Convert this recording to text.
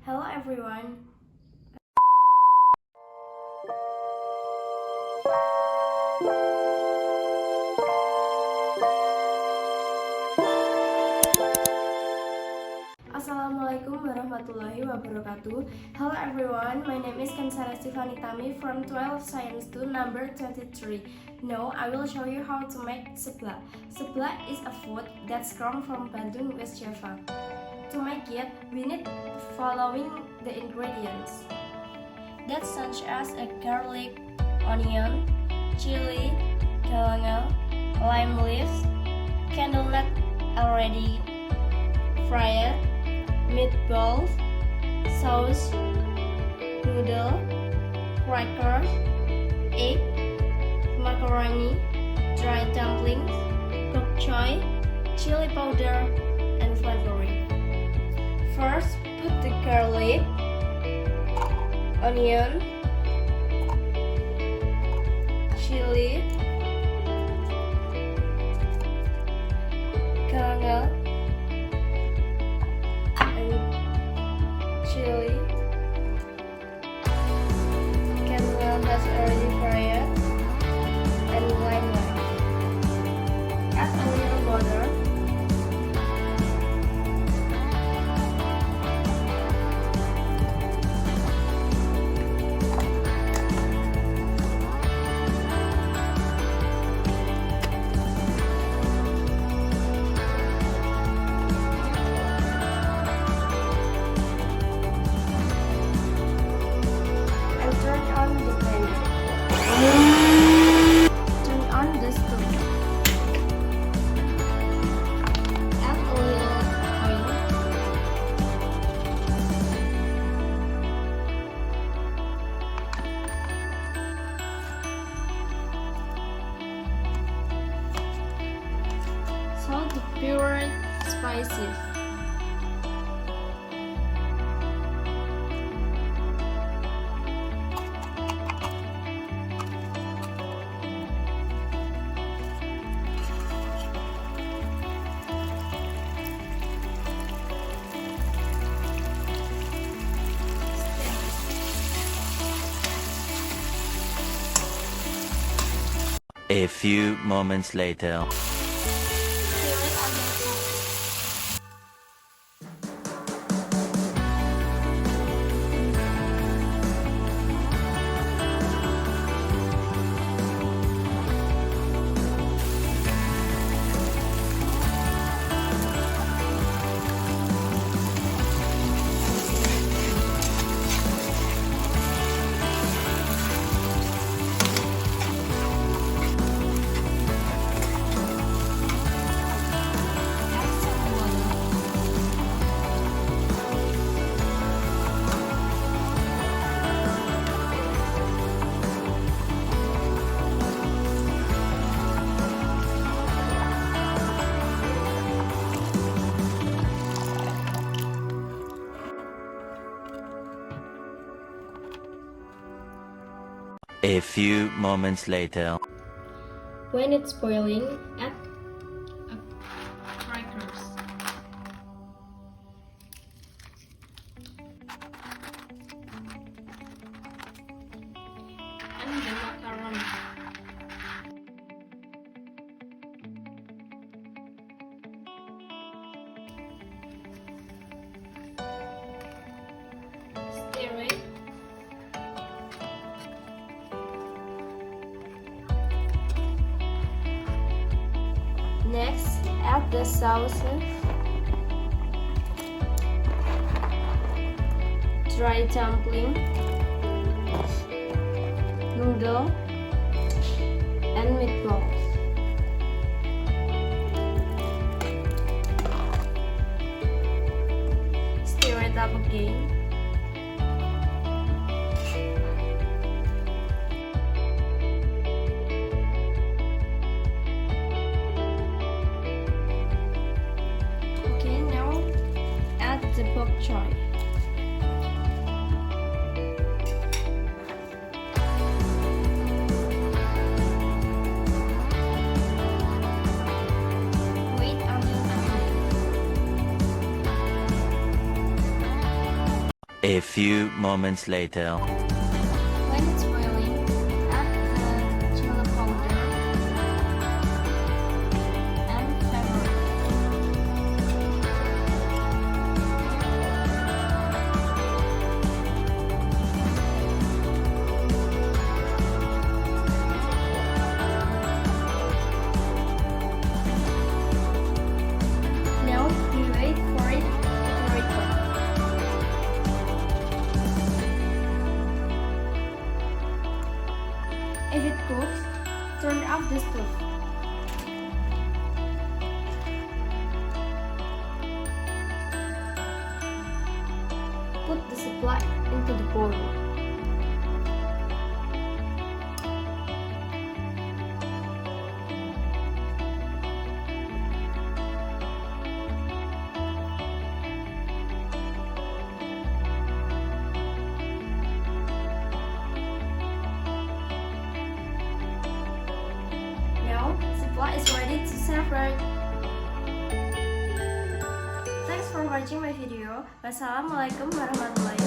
Hello everyone. Assalamualaikum warahmatullahi wabarakatuh. Hello everyone, my name is Kansara Stefani Tami from 12 Science 2 number 23. Now I will show you how to make seblak. Seblak is a food that's grown from Bandung, West Java. To make it, we need following the ingredients. That's such as a garlic, onion, chili, galangal, lime leaves, candle nut already fried, meatballs, sauce, noodle, crackers, egg, macaroni, dry dumplings, bok choy, chili powder, and flavoring. First, put the garlic, onion, chili, galangal, chili, candle that's already fried, and lime rice. Add a little butter, and turn on the blender. Turn on the stove. Add a little oil. Salt the pure spices. A few moments later. A few moments later. When it's boiling, add crackers. And the macaroni. Stir it. Next, add the sauces, dry dumpling, noodle, and meatballs. Stir it up again. The bok choy. A few moments later. When it's boiling, add the chili powder and pepper. Now we wait for it to ripen. If it cooks, turn off the stove. Put the supply into the bowl. Now, supply is ready to serve right. Thanks for watching my video. Wassalamualaikum warahmatullahi